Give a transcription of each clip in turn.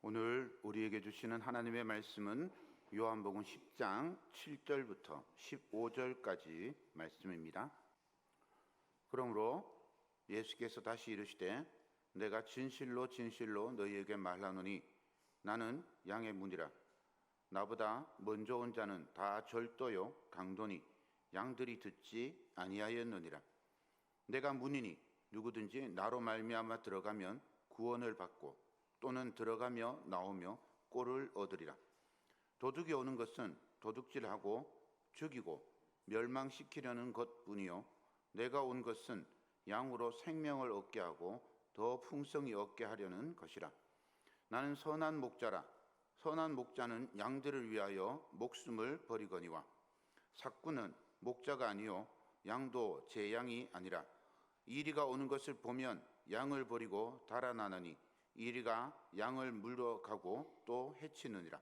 오늘 우리에게 주시는 하나님의 말씀은 요한복음 10장 7절부터 15절까지 말씀입니다. 그러므로 예수께서 다시 이르시되 내가 진실로 진실로 너희에게 말하노니 나는 양의 문이라. 나보다 먼저 온 자는 다 절도요 강도니 양들이 듣지 아니하였느니라. 내가 문이니 누구든지 나로 말미암아 들어가면 구원을 받고 또는 들어가며 나오며 꼴을 얻으리라. 도둑이 오는 것은 도둑질하고 죽이고 멸망시키려는 것뿐이요 내가 온 것은 양으로 생명을 얻게 하고 더 풍성히 얻게 하려는 것이라. 나는 선한 목자라. 선한 목자는 양들을 위하여 목숨을 버리거니와 삭구는 목자가 아니요 양도 제 양이 아니라. 이리가 오는 것을 보면 양을 버리고 달아나느니 이리가 양을 물러가고 또 해치느니라.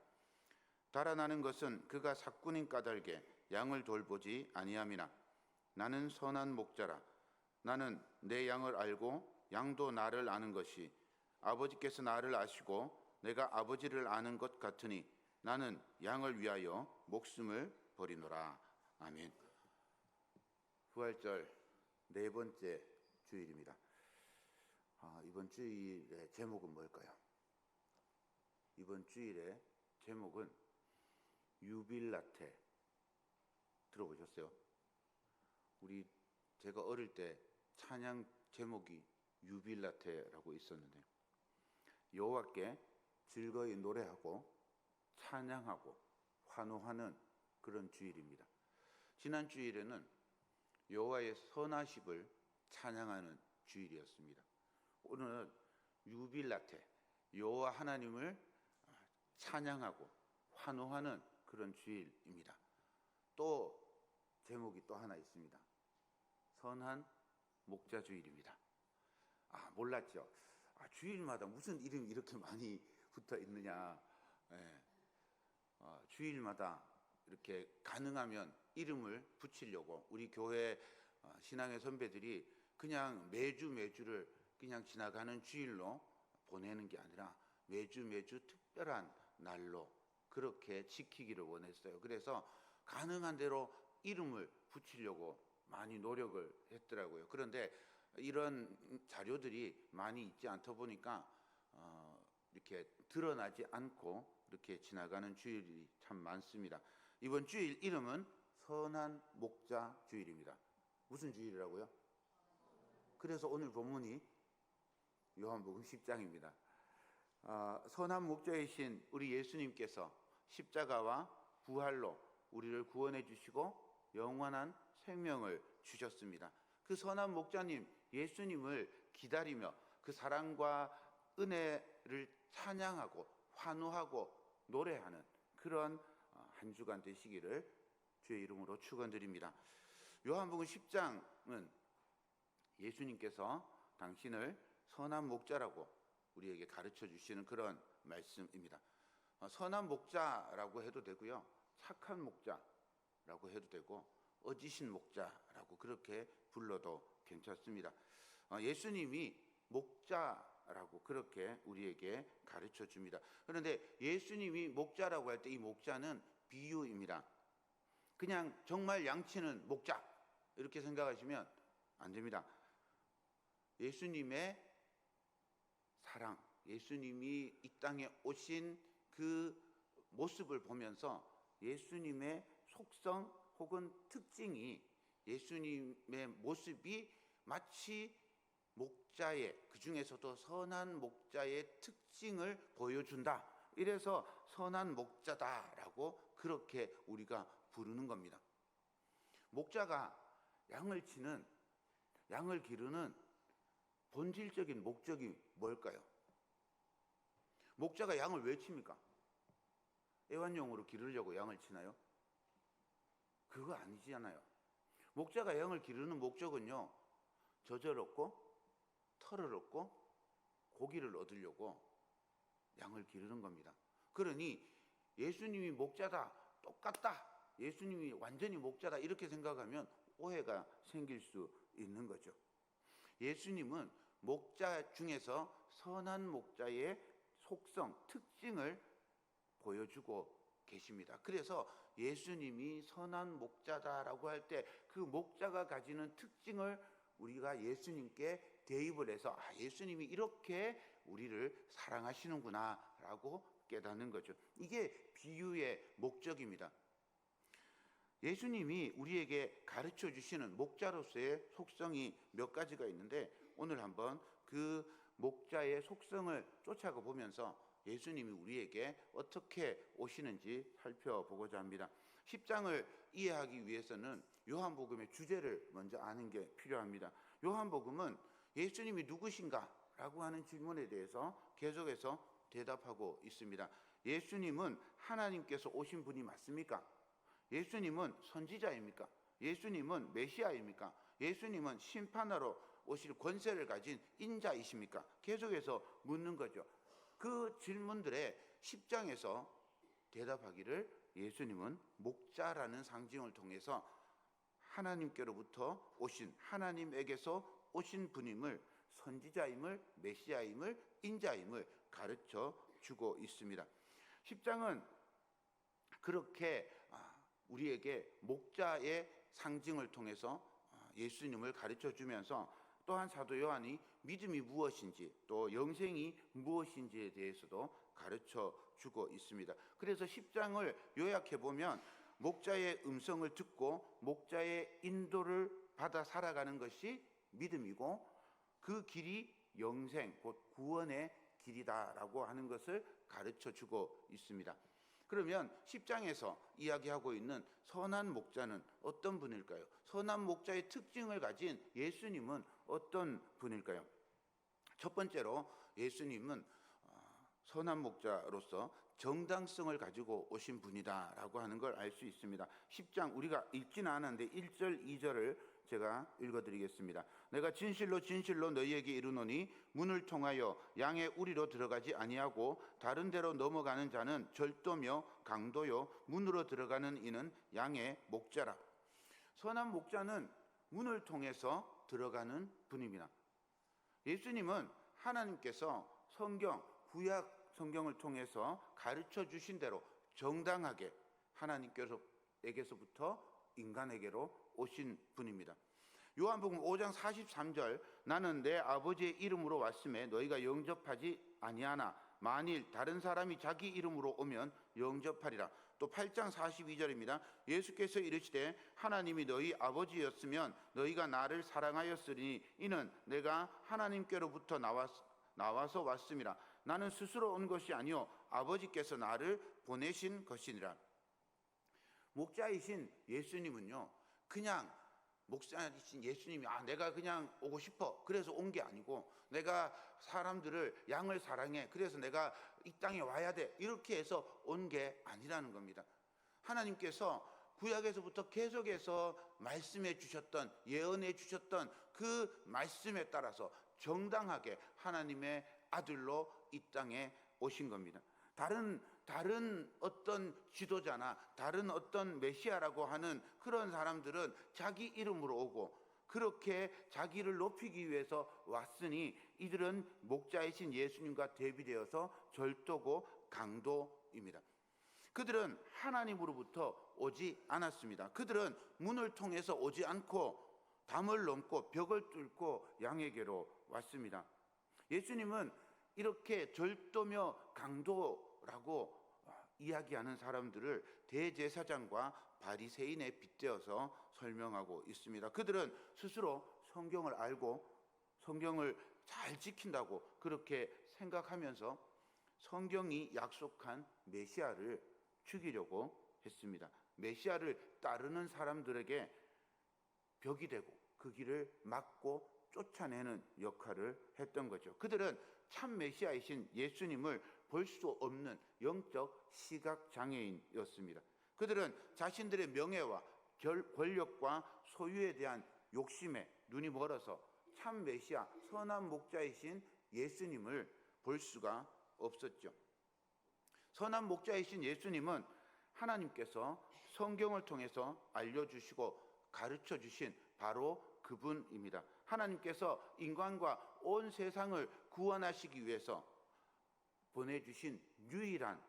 달아나는 것은 그가 삭군인 까닭에 양을 돌보지 아니함이나 나는 선한 목자라. 나는 내 양을 알고 양도 나를 아는 것이 아버지께서 나를 아시고 내가 아버지를 아는 것 같으니 나는 양을 위하여 목숨을 버리노라. 아멘. 부활절 네 번째 주일입니다. 이번 주일의 제목은 뭘까요? 이번 주일의 제목은 유빌라테. 들어보셨어요? 제가 어릴 때 찬양 제목이 유빌라테라고 있었는데 여호와께 즐거이 노래하고 찬양하고 환호하는 그런 주일입니다. 지난 주일에는 여호와의 선하심을 찬양하는 주일이었습니다. 오늘은 유빌라테, 여호와 하나님을 찬양하고 환호하는 그런 주일입니다. 또 제목이 또 하나 있습니다. 선한 목자 주일입니다. 몰랐죠? 주일마다 무슨 이름이 이렇게 많이 붙어 있느냐. 주일마다 이렇게 가능하면 이름을 붙이려고 우리 교회 신앙의 선배들이 그냥 매주를 그냥 지나가는 주일로 보내는 게 아니라 매주 특별한 날로 그렇게 지키기를 원했어요. 그래서 가능한 대로 이름을 붙이려고 많이 노력을 했더라고요. 그런데 이런 자료들이 많이 있지 않다 보니까 이렇게 드러나지 않고 이렇게 지나가는 주일이 참 많습니다. 이번 주일 이름은 선한 목자 주일입니다. 무슨 주일이라고요? 그래서 오늘 본문이 요한복음 10장입니다. 선한 목자이신 우리 예수님께서 십자가와 부활로 우리를 구원해 주시고 영원한 생명을 주셨습니다. 그 선한 목자님 예수님을 기다리며 그 사랑과 은혜를 찬양하고 환호하고 노래하는 그런 한 주간 되시기를 주의 이름으로 축원드립니다. 요한복음 10장은 예수님께서 당신을 선한 목자라고 우리에게 가르쳐 주시는 그런 말씀입니다. 선한 목자라고 해도 되고요, 착한 목자라고 해도 되고 어지신 목자라고 그렇게 불러도 괜찮습니다. 예수님이 목자라고 그렇게 우리에게 가르쳐 줍니다. 그런데 예수님이 목자라고 할 때 이 목자는 비유입니다. 그냥 정말 양치는 목자 이렇게 생각하시면 안 됩니다. 예수님의 사랑, 예수님이 이 땅에 오신 그 모습을 보면서 예수님의 속성 혹은 특징이 예수님의 모습이 마치 목자의, 그 중에서도 선한 목자의 특징을 보여준다. 이래서 선한 목자다라고 그렇게 우리가 부르는 겁니다. 목자가 양을 기르는 본질적인 목적이 뭘까요? 목자가 양을 왜 칩니까? 애완용으로 기르려고 양을 치나요? 그거 아니잖아요. 목자가 양을 기르는 목적은요, 젖을 얻고 털을 얻고 고기를 얻으려고 양을 기르는 겁니다. 그러니 예수님이 목자다, 똑같다, 예수님이 완전히 목자다 이렇게 생각하면 오해가 생길 수 있는 거죠. 예수님은 목자 중에서 선한 목자의 속성, 특징을 보여주고 계십니다. 그래서 예수님이 선한 목자다라고 할 때 그 목자가 가지는 특징을 우리가 예수님께 대입을 해서 예수님이 이렇게 우리를 사랑하시는구나 라고 깨닫는 거죠. 이게 비유의 목적입니다. 예수님이 우리에게 가르쳐 주시는 목자로서의 속성이 몇 가지가 있는데 오늘 한번 그 목자의 속성을 쫓아가 보면서 예수님이 우리에게 어떻게 오시는지 살펴보고자 합니다. 10장을 이해하기 위해서는 요한복음의 주제를 먼저 아는 게 필요합니다. 요한복음은 예수님이 누구신가? 라고 하는 질문에 대해서 계속해서 대답하고 있습니다. 예수님은 하나님께서 오신 분이 맞습니까? 예수님은 선지자입니까? 예수님은 메시아입니까? 예수님은 심판하러 오실 권세를 가진 인자이십니까? 계속해서 묻는 거죠. 그 질문들에 10장에서 대답하기를 예수님은 목자라는 상징을 통해서 하나님께로부터 오신, 하나님에게서 오신 분임을, 선지자임을, 메시아임을, 인자임을 가르쳐 주고 있습니다. 10장은 그렇게 우리에게 목자의 상징을 통해서 예수님을 가르쳐 주면서 또한 사도 요한이 믿음이 무엇인지 또 영생이 무엇인지에 대해서도 가르쳐 주고 있습니다. 그래서 10장을 요약해 보면 목자의 음성을 듣고 목자의 인도를 받아 살아가는 것이 믿음이고 그 길이 영생 곧 구원의 길이다라고 하는 것을 가르쳐 주고 있습니다. 그러면 10장에서 이야기하고 있는 선한 목자는 어떤 분일까요? 선한 목자의 특징을 가진 예수님은 어떤 분일까요? 첫 번째로 예수님은 선한 목자로서 정당성을 가지고 오신 분이다라고 하는 걸 알 수 있습니다. 10장 우리가 읽지는 않았는데 1절, 2절을 제가 읽어드리겠습니다. 내가 진실로 진실로 너희에게 이르노니 문을 통하여 양의 우리로 들어가지 아니하고 다른 데로 넘어가는 자는 절도며 강도요 문으로 들어가는 이는 양의 목자라. 선한 목자는 문을 통해서 들어가는 분입니다. 예수님은 하나님께서 성경, 구약 성경을 통해서 가르쳐 주신 대로 정당하게 하나님께서부터 인간에게로 오신 분입니다. 요한복음 5장 43절 나는 내 아버지의 이름으로 왔음에 너희가 영접하지 아니하나 만일 다른 사람이 자기 이름으로 오면 영접하리라. 또 8장 42절입니다. 예수께서 이르시되 하나님이 너희 아버지였으면 너희가 나를 사랑하였으니 이는 내가 하나님께로부터 나와서 왔음이라. 나는 스스로 온 것이 아니요 아버지께서 나를 보내신 것이니라. 목자이신 예수님은요 그냥 목사이신 예수님이 내가 그냥 오고 싶어 그래서 온 게 아니고 내가 사람들을 양을 사랑해 그래서 내가 이 땅에 와야 돼 이렇게 해서 온 게 아니라는 겁니다. 하나님께서 구약에서부터 계속해서 말씀해 주셨던 예언해 주셨던 그 말씀에 따라서 정당하게 하나님의 아들로 이 땅에 오신 겁니다. 다른 어떤 지도자나 다른 어떤 메시아라고 하는 그런 사람들은 자기 이름으로 오고 그렇게 자기를 높이기 위해서 왔으니 이들은 목자이신 예수님과 대비되어서 절도고 강도입니다. 그들은 하나님으로부터 오지 않았습니다. 그들은 문을 통해서 오지 않고 담을 넘고 벽을 뚫고 양에게로 왔습니다. 예수님은 이렇게 절도며 강도라고 이야기하는 사람들을 대제사장과 바리새인에 빗대어서 설명하고 있습니다. 그들은 스스로 성경을 알고 성경을 잘 지킨다고 그렇게 생각하면서 성경이 약속한 메시아를 죽이려고 했습니다. 메시아를 따르는 사람들에게 벽이 되고 그 길을 막고 쫓아내는 역할을 했던 거죠. 그들은 참 메시아이신 예수님을 볼 수 없는 영적 시각장애인이었습니다. 그들은 자신들의 명예와 권력과 소유에 대한 욕심에 눈이 멀어서 참 메시아, 선한 목자이신 예수님을 볼 수가 없었죠. 선한 목자이신 예수님은 하나님께서 성경을 통해서 알려주시고 가르쳐 주신 바로 그분입니다. 하나님께서 인간과 온 세상을 구원하시기 위해서 보내주신 유일한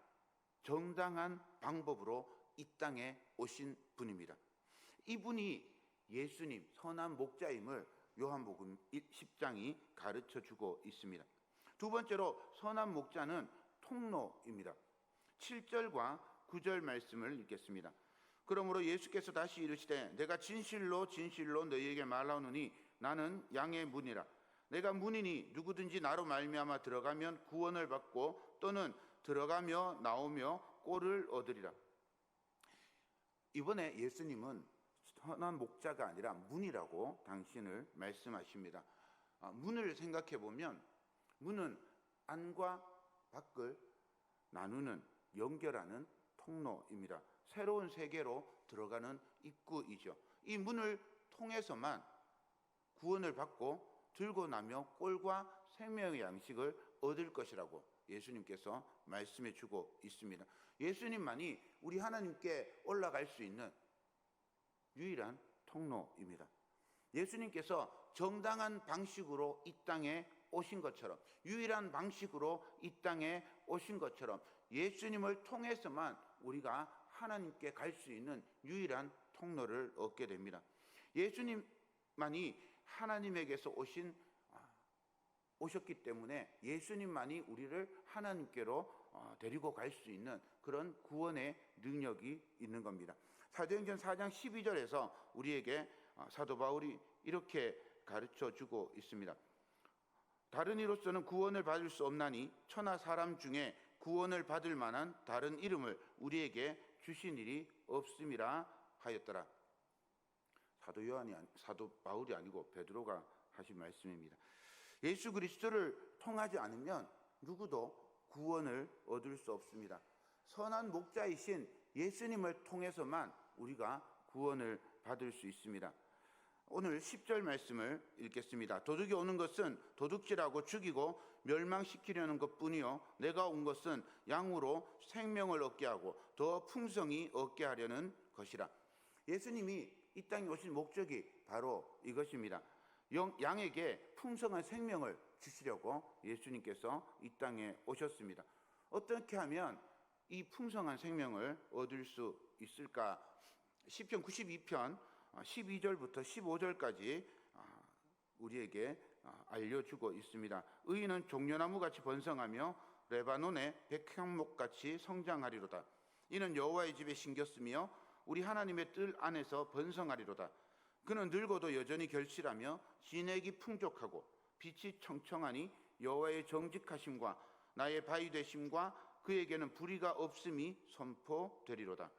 정당한 방법으로 이 땅에 오신 분입니다. 이분이 예수님, 선한 목자임을 요한복음 10장이 가르쳐주고 있습니다. 두 번째로 선한 목자는 통로입니다. 7절과 9절 말씀을 읽겠습니다. 그러므로 예수께서 다시 이르시되 내가 진실로 진실로 너희에게 말하노니 나는 양의 문이라. 내가 문이니 누구든지 나로 말미암아 들어가면 구원을 받고 또는 들어가며 나오며 꼴을 얻으리라. 이번에 예수님은 선한 목자가 아니라 문이라고 당신을 말씀하십니다. 문을 생각해 보면 문은 안과 밖을 나누는, 연결하는 통로입니다. 새로운 세계로 들어가는 입구이죠. 이 문을 통해서만 구원을 받고 들고 나며 꼴과 생명의 양식을 얻을 것이라고 예수님께서 말씀해 주고 있습니다. 예수님만이 우리 하나님께 올라갈 수 있는 유일한 통로입니다. 예수님께서 정당한 방식으로 이 땅에 오신 것처럼, 유일한 방식으로 이 땅에 오신 것처럼 예수님을 통해서만 우리가 하나님께 갈 수 있는 유일한 통로를 얻게 됩니다. 예수님만이 하나님에게서 오셨기 때문에 예수님만이 우리를 하나님께로 데리고 갈 수 있는 그런 구원의 능력이 있는 겁니다. 사도행전 4장 12절에서 우리에게 사도 바울이 이렇게 가르쳐주고 있습니다. 다른 이로서는 구원을 받을 수 없나니 천하 사람 중에 구원을 받을 만한 다른 이름을 우리에게 주신 일이 없음이라 하였더라. 사도 바울이 아니고 베드로가 하신 말씀입니다. 예수 그리스도를 통하지 않으면 누구도 구원을 얻을 수 없습니다. 선한 목자이신 예수님을 통해서만 우리가 구원을 받을 수 있습니다. 오늘 10절 말씀을 읽겠습니다. 도둑이 오는 것은 도둑질하고 죽이고 멸망시키려는 것뿐이요 내가 온 것은 양으로 생명을 얻게 하고 더 풍성히 얻게 하려는 것이라. 예수님이 이 땅에 오신 목적이 바로 이것입니다. 양에게 풍성한 생명을 주시려고 예수님께서 이 땅에 오셨습니다. 어떻게 하면 이 풍성한 생명을 얻을 수 있을까? 시편 92편 12절부터 15절까지 우리에게 알려주고 있습니다. 의인은 종려나무같이 번성하며 레바논의 백향목같이 성장하리로다. 이는 여호와의 집에 심겼으며 우리 하나님의 뜰 안에서 번성하리로다. 그는 늙어도 여전히 결실하며 진액이 풍족하고 빛이 청청하니 여호와의 정직하심과 나의 바위 되심과 그에게는 불의가 없음이 선포되리로다.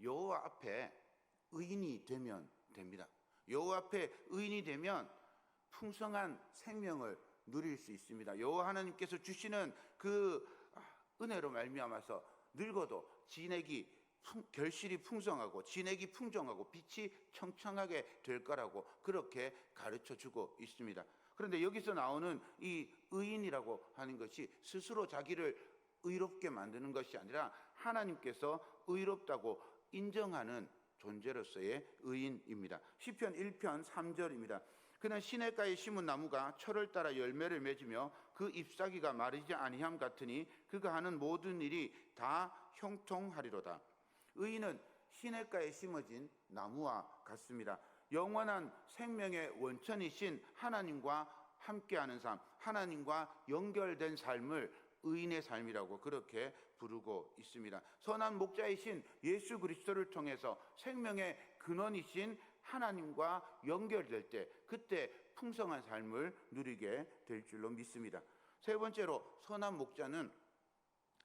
여호와 앞에 의인이 되면 됩니다. 여호와 앞에 의인이 되면 풍성한 생명을 누릴 수 있습니다. 여호와 하나님께서 주시는 그 은혜로 말미암아서 늙어도 진액이 결실이 풍성하고 진액이 풍성하고 빛이 청청하게 될 거라고 그렇게 가르쳐주고 있습니다. 그런데 여기서 나오는 이 의인이라고 하는 것이 스스로 자기를 의롭게 만드는 것이 아니라 하나님께서 의롭다고 인정하는 존재로서의 의인입니다. 시편 1편 3절입니다. 그는 시냇가에 심은 나무가 철을 따라 열매를 맺으며 그 잎사귀가 마르지 아니함 같으니 그가 하는 모든 일이 다 형통하리로다. 의인은 시냇가에 심어진 나무와 같습니다. 영원한 생명의 원천이신 하나님과 함께하는 삶, 하나님과 연결된 삶을 의인의 삶이라고 그렇게 부르고 있습니다. 선한 목자이신 예수 그리스도를 통해서 생명의 근원이신 하나님과 연결될 때 그때 풍성한 삶을 누리게 될 줄로 믿습니다. 세 번째로 선한 목자는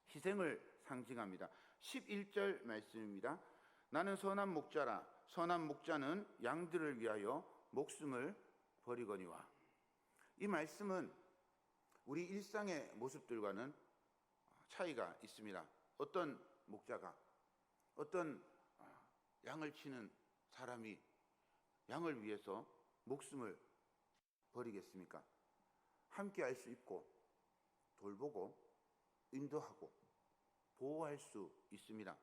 희생을 상징합니다. 11절 말씀입니다. 나는 선한 목자라. 선한 목자는 양들을 위하여 목숨을 버리거니와. 이 말씀은 우리 일상의 모습들과는 차이가 있습니다. 어떤 목자가, 어떤 양을 치는 사람이 양을 위해서 목숨을 버리겠습니까? 함께 할 수 있고 돌보고 인도하고 보호할 수 있습니다.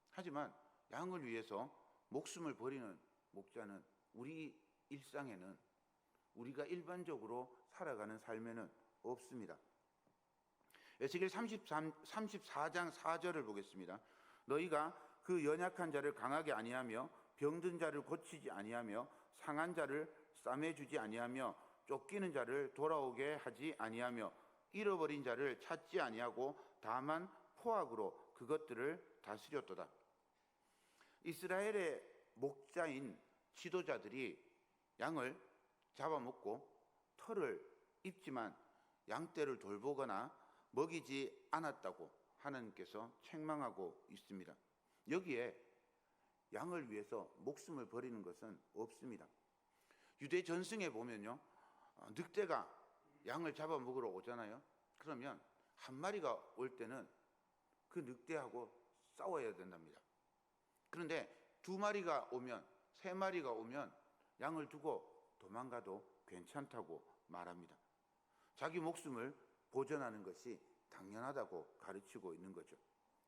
하지만 양을 위해서 목숨을 버리는 목자는 우리 일상에는, 우리가 일반적으로 살아가는 삶에는 없습니다. 에스겔 34장 4절을 보겠습니다. 너희가 그 연약한 자를 강하게 아니하며 병든 자를 고치지 아니하며 상한 자를 싸매주지 아니하며 쫓기는 자를 돌아오게 하지 아니하며 잃어버린 자를 찾지 아니하고 다만 포악으로 그것들을 다스렸도다. 이스라엘의 목자인 지도자들이 양을 잡아먹고 털을 입지만 양떼를 돌보거나 먹이지 않았다고 하나님께서 책망하고 있습니다. 여기에 양을 위해서 목숨을 버리는 것은 없습니다. 유대 전승에 보면요, 늑대가 양을 잡아먹으러 오잖아요. 그러면 한 마리가 올 때는 그 늑대하고 싸워야 된답니다. 그런데 두 마리가 오면, 세 마리가 오면 양을 두고 도망가도 괜찮다고 말합니다. 자기 목숨을 보존하는 것이 당연하다고 가르치고 있는 거죠.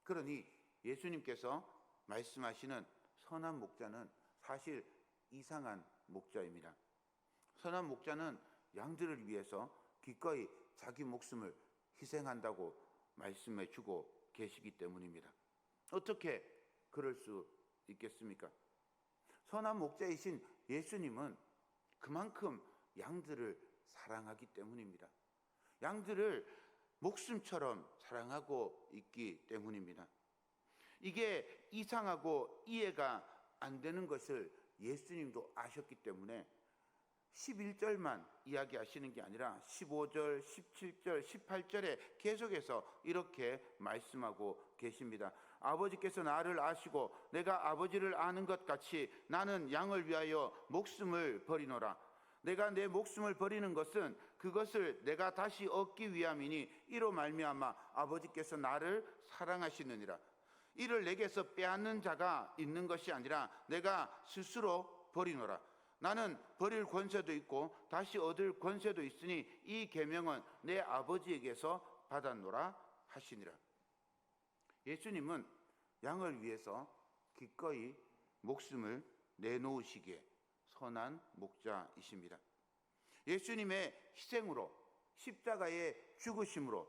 그러니 예수님께서 말씀하시는 선한 목자는 사실 이상한 목자입니다. 선한 목자는 양들을 위해서 기꺼이 자기 목숨을 희생한다고 말씀해 주고 계시기 때문입니다. 어떻게 그럴 수 있겠습니까? 선한 목자이신 예수님은 그만큼 양들을 사랑하기 때문입니다. 양들을 목숨처럼 사랑하고 있기 때문입니다. 이게 이상하고 이해가 안 되는 것을 예수님도 아셨기 때문에 11절만 이야기하시는 게 아니라 15절, 17절, 18절에 계속해서 이렇게 말씀하고 계십니다. 아버지께서 나를 아시고 내가 아버지를 아는 것 같이 나는 양을 위하여 목숨을 버리노라. 내가 내 목숨을 버리는 것은 그것을 내가 다시 얻기 위함이니 이로 말미암아 아버지께서 나를 사랑하시느니라. 이를 내게서 빼앗는 자가 있는 것이 아니라 내가 스스로 버리노라. 나는 버릴 권세도 있고 다시 얻을 권세도 있으니 이 계명은 내 아버지에게서 받았노라 하시니라. 예수님은 양을 위해서 기꺼이 목숨을 내놓으시기에 선한 목자이십니다. 예수님의 희생으로 십자가의 죽으심으로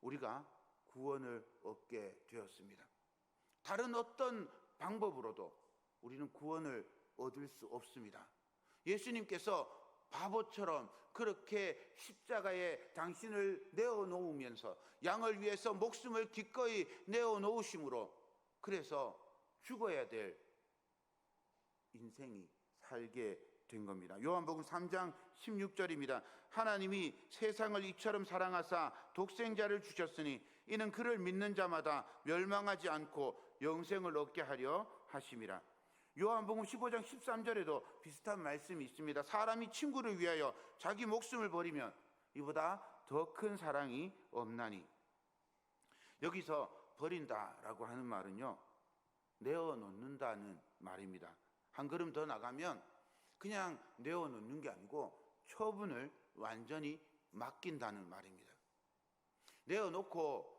우리가 구원을 얻게 되었습니다. 다른 어떤 방법으로도 우리는 구원을 얻을 수 없습니다. 예수님께서 바보처럼 그렇게 십자가에 당신을 내어놓으면서 양을 위해서 목숨을 기꺼이 내어놓으심으로 그래서 죽어야 될 인생이 살게 된 겁니다. 요한복음 3장 16절입니다. 하나님이 세상을 이처럼 사랑하사 독생자를 주셨으니 이는 그를 믿는 자마다 멸망하지 않고 영생을 얻게 하려 하심이라. 요한복음 15장 13절에도 비슷한 말씀이 있습니다. 사람이 친구를 위하여 자기 목숨을 버리면 이보다 더 큰 사랑이 없나니. 여기서 버린다라고 하는 말은요, 내어놓는다는 말입니다. 한 걸음 더 나가면 그냥 내어놓는 게 아니고 처분을 완전히 맡긴다는 말입니다. 내어놓고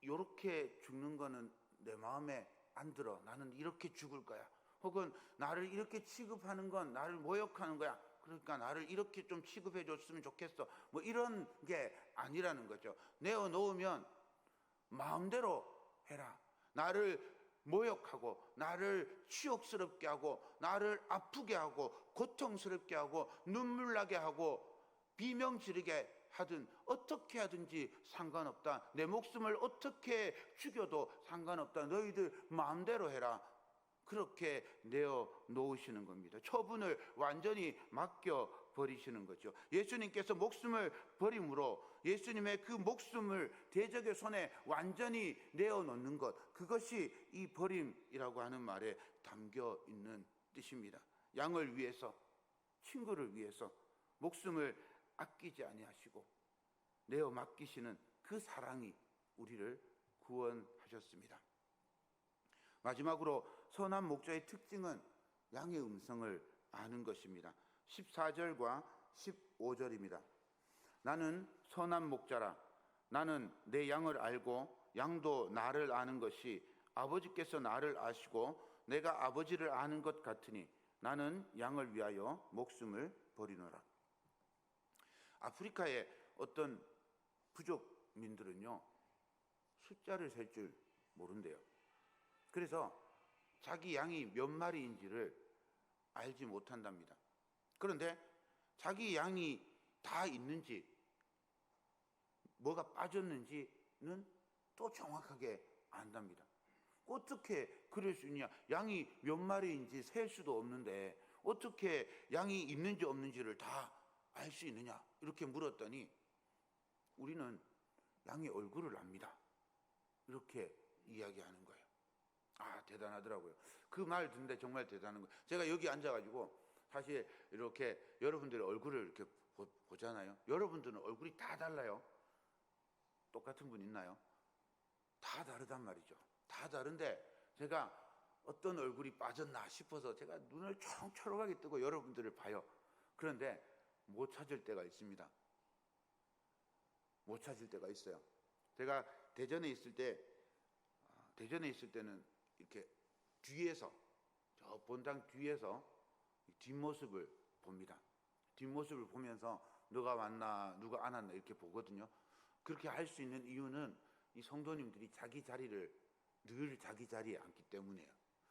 요렇게 죽는 거는 내 마음에 안 들어. 나는 이렇게 죽을 거야. 혹은 나를 이렇게 취급하는 건 나를 모욕하는 거야. 그러니까 나를 이렇게 좀 취급해 줬으면 좋겠어. 뭐 이런 게 아니라는 거죠. 내어놓으면 마음대로 해라. 나를 모욕하고 나를 치욕스럽게 하고 나를 아프게 하고 고통스럽게 하고 눈물 나게 하고 비명 지르게 하든 어떻게 하든지 상관없다. 내 목숨을 어떻게 죽여도 상관없다. 너희들 마음대로 해라. 그렇게 내어놓으시는 겁니다. 처분을 완전히 맡겨버리시는 거죠. 예수님께서 목숨을 버림으로 예수님의 그 목숨을 대적의 손에 완전히 내어놓는 것, 그것이 이 버림이라고 하는 말에 담겨 있는 뜻입니다. 양을 위해서, 친구를 위해서 목숨을 아끼지 아니하시고 내어 맡기시는 그 사랑이 우리를 구원하셨습니다. 마지막으로 선한 목자의 특징은 양의 음성을 아는 것입니다. 14절과 15절입니다. 나는 선한 목자라. 나는 내 양을 알고 양도 나를 아는 것이 아버지께서 나를 아시고 내가 아버지를 아는 것 같으니 나는 양을 위하여 목숨을 버리노라. 아프리카의 어떤 부족민들은요, 숫자를 셀 줄 모른대요. 그래서 자기 양이 몇 마리인지를 알지 못한답니다. 그런데 자기 양이 다 있는지, 뭐가 빠졌는지는 또 정확하게 안답니다. 어떻게 그럴 수 있냐? 양이 몇 마리인지 셀 수도 없는데 어떻게 양이 있는지 없는지를 다 알 수 있느냐? 이렇게 물었더니 우리는 양의 얼굴을 압니다. 이렇게 이야기하는 거예요. 아, 대단하더라고요. 그 말 듣는데 정말 대단한 거예요. 제가 여기 앉아가지고 사실 이렇게 여러분들의 얼굴을 이렇게 보잖아요. 여러분들은 얼굴이 다 달라요. 똑같은 분 있나요? 다 다르단 말이죠. 다 다른데 제가 어떤 얼굴이 빠졌나 싶어서 제가 눈을 초롱초롱하게 뜨고 여러분들을 봐요. 그런데 못 찾을 때가 있습니다. 못 찾을 때가 있어요. 제가 대전에 있을 때는 이렇게 뒤에서, 저 본당 뒤에서 뒷모습을 봅니다. 뒷모습을 보면서 누가 왔나 누가 안 왔나 이렇게 보거든요. 그렇게 할 수 있는 이유는 이 성도님들이 자기 자리를 늘 자기 자리에 앉기 때문이에요.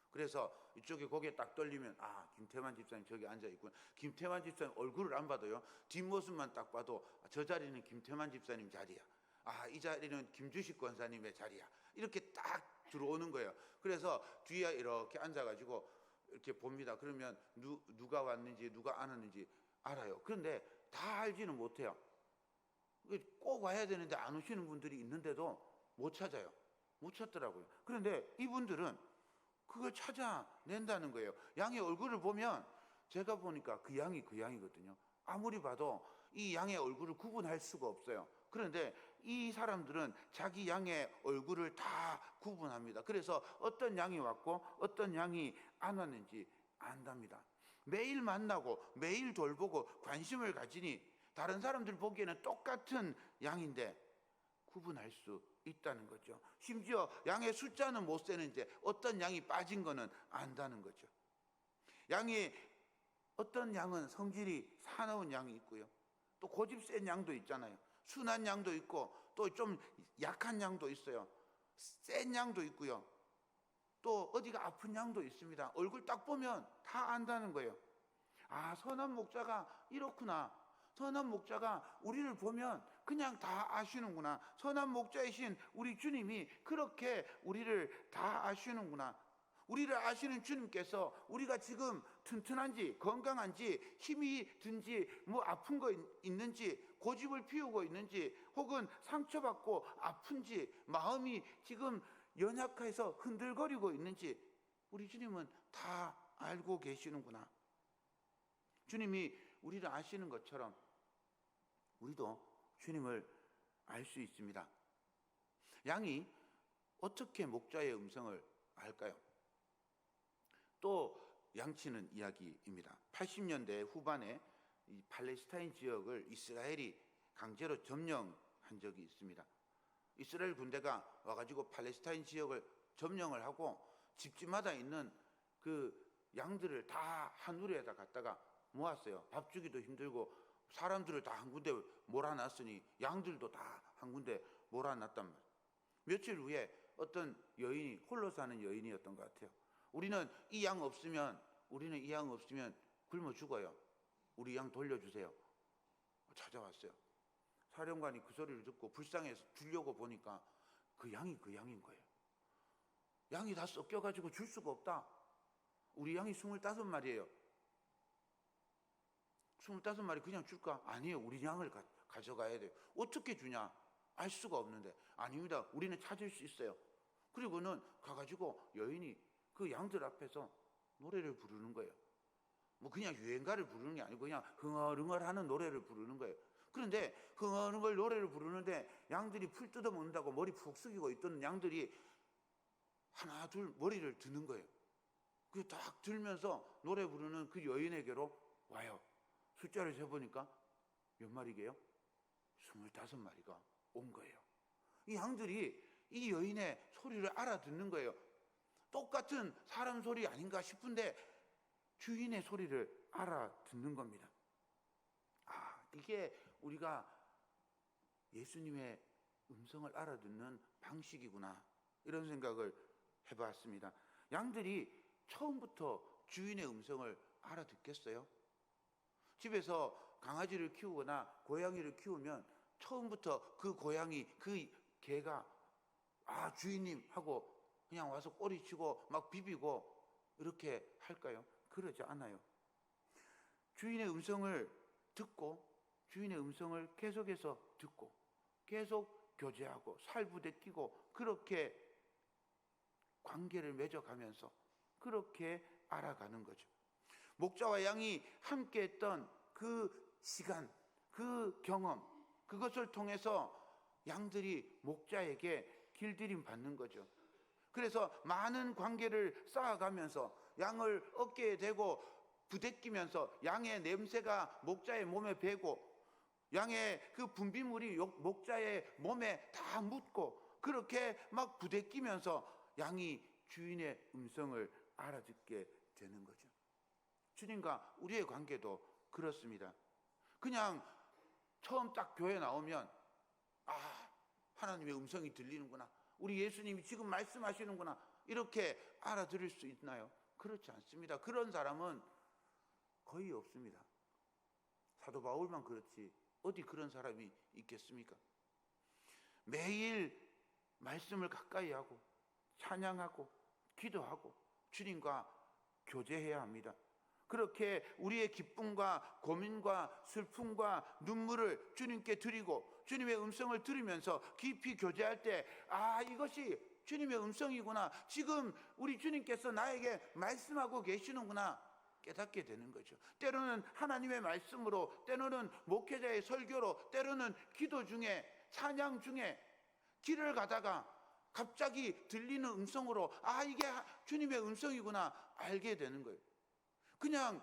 그래서 이쪽에 고개 딱 떨리면 아, 김태만 집사님 저기 앉아있구나. 김태만 집사님 얼굴을 안 봐도요, 뒷모습만 딱 봐도 저 자리는 김태만 집사님 자리야. 아, 이 자리는 김주식 권사님의 자리야. 이렇게 딱 들어오는 거예요. 그래서 뒤에 이렇게 앉아가지고 이렇게 봅니다. 그러면 누가 왔는지 누가 안 왔는지 알아요. 그런데 다 알지는 못해요. 꼭 와야 되는데 안 오시는 분들이 있는데도 못 찾아요. 못 찾더라고요. 그런데 이분들은 그걸 찾아낸다는 거예요. 양의 얼굴을 보면, 제가 보니까 그 양이 그 양이거든요. 아무리 봐도 이 양의 얼굴을 구분할 수가 없어요. 그런데 이 사람들은 자기 양의 얼굴을 다 구분합니다. 그래서 어떤 양이 왔고 어떤 양이 안 왔는지 안답니다. 매일 만나고 매일 돌보고 관심을 가지니 다른 사람들 보기에는 똑같은 양인데 구분할 수 있다는 거죠. 심지어 양의 숫자는 못 세는데 어떤 양이 빠진 거는 안다는 거죠. 양이, 어떤 양은 성질이 사나운 양이 있고요, 또 고집 센 양도 있잖아요. 순한 양도 있고 또 좀 약한 양도 있어요. 센 양도 있고요, 또 어디가 아픈 양도 있습니다. 얼굴 딱 보면 다 안다는 거예요. 아, 선한 목자가 이렇구나. 선한 목자가 우리를 보면 그냥 다 아시는구나. 선한 목자이신 우리 주님이 그렇게 우리를 다 아시는구나. 우리를 아시는 주님께서 우리가 지금 튼튼한지 건강한지 힘이 든지 뭐 아픈 거 있는지 고집을 피우고 있는지 혹은 상처받고 아픈지 마음이 지금 연약해서 흔들거리고 있는지 우리 주님은 다 알고 계시는구나. 주님이 우리를 아시는 것처럼 우리도 주님을 알 수 있습니다. 양이 어떻게 목자의 음성을 알까요? 또 양치는 이야기입니다. 80년대 후반에 이 팔레스타인 지역을 이스라엘이 강제로 점령한 적이 있습니다. 이스라엘 군대가 와가지고 팔레스타인 지역을 점령을 하고 집집마다 있는 그 양들을 다 한 우리에다 갖다가 모았어요. 밥 주기도 힘들고 사람들을 다 한 군데 몰아놨으니 양들도 다 한 군데 몰아놨단 말이에요. 며칠 후에 어떤 여인이, 홀로 사는 여인이었던 것 같아요. 우리는 이 양 없으면 굶어 죽어요. 우리 양 돌려주세요. 찾아왔어요. 사령관이 그 소리를 듣고 불쌍해서 주려고 보니까 그 양이 그 양인 거예요. 양이 다 섞여가지고 줄 수가 없다. 우리 양이 25마리예요. 25마리 그냥 줄까? 아니에요. 우리 양을 가져가야 돼요. 어떻게 주냐? 알 수가 없는데. 아닙니다. 우리는 찾을 수 있어요. 그리고는 가가지고 여인이 그 양들 앞에서 노래를 부르는 거예요. 뭐 그냥 유행가를 부르는 게 아니고 그냥 흥얼흥얼하는 노래를 부르는 거예요. 그런데 흥얼흥얼 노래를 부르는데 양들이 풀 뜯어 먹는다고 머리 푹 숙이고 있던 양들이 하나 둘 머리를 드는 거예요. 그 딱 들면서 노래 부르는 그 여인에게로 와요. 숫자를 세보니까 몇 마리게요? 25마리가 온 거예요. 이 양들이 이 여인의 소리를 알아듣는 거예요. 똑같은 사람 소리 아닌가 싶은데 주인의 소리를 알아듣는 겁니다. 아, 이게 우리가 예수님의 음성을 알아듣는 방식이구나, 이런 생각을 해봤습니다. 양들이 처음부터 주인의 음성을 알아듣겠어요? 집에서 강아지를 키우거나 고양이를 키우면 처음부터 그 고양이, 그 개가 주인님 하고 그냥 와서 꼬리치고 막 비비고 이렇게 할까요? 그러지 않아요. 주인의 음성을 듣고 주인의 음성을 계속해서 듣고 계속 교제하고 살부대끼고 그렇게 관계를 맺어가면서 그렇게 알아가는 거죠. 목자와 양이 함께 했던 그 시간, 그 경험, 그것을 통해서 양들이 목자에게 길들임 받는 거죠. 그래서 많은 관계를 쌓아가면서 양을 어깨에 대고 부대끼면서 양의 냄새가 목자의 몸에 배고 양의 그 분비물이 목자의 몸에 다 묻고 그렇게 막 부대끼면서 양이 주인의 음성을 알아듣게 되는 거죠. 주님과 우리의 관계도 그렇습니다. 그냥 처음 딱 교회 나오면 하나님의 음성이 들리는구나, 우리 예수님이 지금 말씀하시는구나, 이렇게 알아들을 수 있나요? 그렇지 않습니다. 그런 사람은 거의 없습니다. 사도 바울만 그렇지 어디 그런 사람이 있겠습니까? 매일 말씀을 가까이 하고 찬양하고 기도하고 주님과 교제해야 합니다. 그렇게 우리의 기쁨과 고민과 슬픔과 눈물을 주님께 드리고 주님의 음성을 들으면서 깊이 교제할 때 이것이 주님의 음성이구나, 지금 우리 주님께서 나에게 말씀하고 계시는구나 깨닫게 되는 거죠. 때로는 하나님의 말씀으로, 때로는 목회자의 설교로, 때로는 기도 중에 찬양 중에 길을 가다가 갑자기 들리는 음성으로 이게 주님의 음성이구나 알게 되는 거예요. 그냥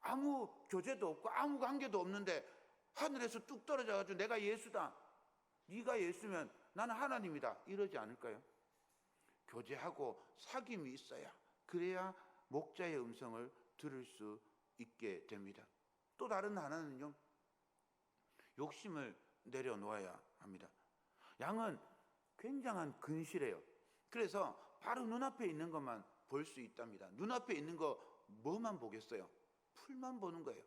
아무 교제도 없고 아무 관계도 없는데 하늘에서 뚝 떨어져가지고 내가 예수다, 네가 예수면 나는 하나님이다, 이러지 않을까요? 교제하고 사귐이 있어야, 그래야 목자의 음성을 들을 수 있게 됩니다. 또 다른 하나는요, 욕심을 내려놓아야 합니다. 양은 굉장한 근실해요. 그래서 바로 눈앞에 있는 것만 볼 수 있답니다. 눈앞에 있는 거 뭐만 보겠어요? 풀만 보는 거예요.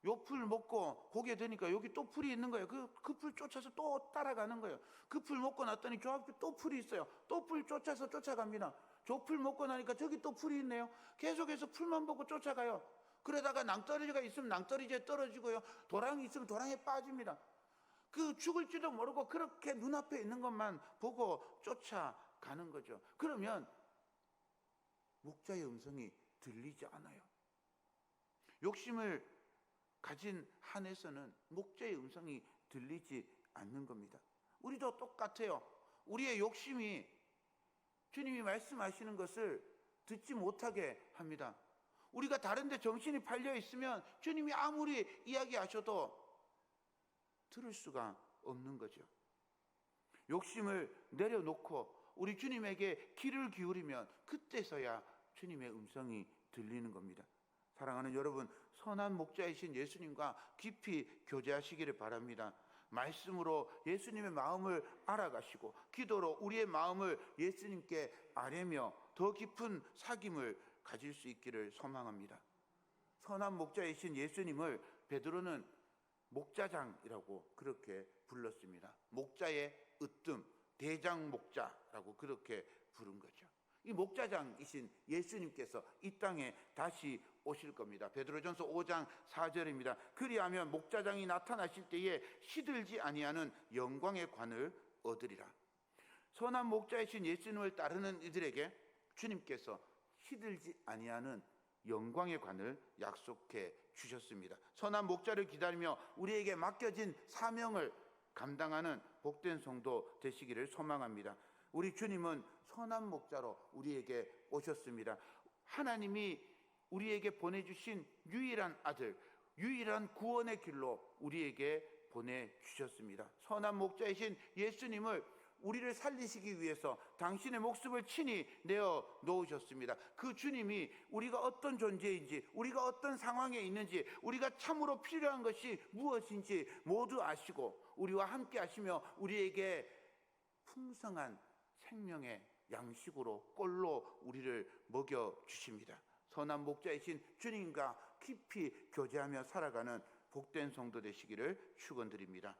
요 풀 먹고 고개 드니까 여기 또 풀이 있는 거예요. 그 풀 쫓아서 또 따라가는 거예요. 그 풀 먹고 났더니 저 앞에 또 풀이 있어요. 또 풀 쫓아서 쫓아갑니다. 저 풀 먹고 나니까 저기 또 풀이 있네요. 계속해서 풀만 보고 쫓아가요. 그러다가 낭떠러지가 있으면 낭떠러지에 떨어지고요, 도랑이 있으면 도랑에 빠집니다. 그 죽을지도 모르고 그렇게 눈앞에 있는 것만 보고 쫓아가는 거죠. 그러면 목자의 음성이 들리지 않아요. 욕심을 가진 한에서는 목자의 음성이 들리지 않는 겁니다. 우리도 똑같아요. 우리의 욕심이 주님이 말씀하시는 것을 듣지 못하게 합니다. 우리가 다른 데 정신이 팔려 있으면 주님이 아무리 이야기하셔도 들을 수가 없는 거죠. 욕심을 내려놓고 우리 주님에게 귀를 기울이면 그때서야 주님의 음성이 들리는 겁니다. 사랑하는 여러분, 선한 목자이신 예수님과 깊이 교제하시기를 바랍니다. 말씀으로 예수님의 마음을 알아가시고 기도로 우리의 마음을 예수님께 아뢰며 더 깊은 사귐을 가질 수 있기를 소망합니다. 선한 목자이신 예수님을 베드로는 목자장이라고 그렇게 불렀습니다. 목자의 으뜸, 대장 목자라고 그렇게 부른 거죠. 이 목자장이신 예수님께서 이 땅에 다시 오실 겁니다. 베드로전서 5장 4절입니다. 그리하면 목자장이 나타나실 때에 시들지 아니하는 영광의 관을 얻으리라. 선한 목자이신 예수님을 따르는 이들에게 주님께서 시들지 아니하는 영광의 관을 약속해 주셨습니다. 선한 목자를 기다리며 우리에게 맡겨진 사명을 감당하는 복된 성도 되시기를 소망합니다. 우리 주님은 선한 목자로 우리에게 오셨습니다. 하나님이 우리에게 보내주신 유일한 아들, 유일한 구원의 길로 우리에게 보내주셨습니다. 선한 목자이신 예수님을 우리를 살리시기 위해서 당신의 목숨을 친히 내어 놓으셨습니다. 그 주님이 우리가 어떤 존재인지, 우리가 어떤 상황에 있는지, 우리가 참으로 필요한 것이 무엇인지 모두 아시고 우리와 함께 하시며 우리에게 풍성한 생명의 양식으로 꼴로 우리를 먹여주십니다. 선한 목자이신 주님과 깊이 교제하며 살아가는 복된 성도 되시기를 축원드립니다.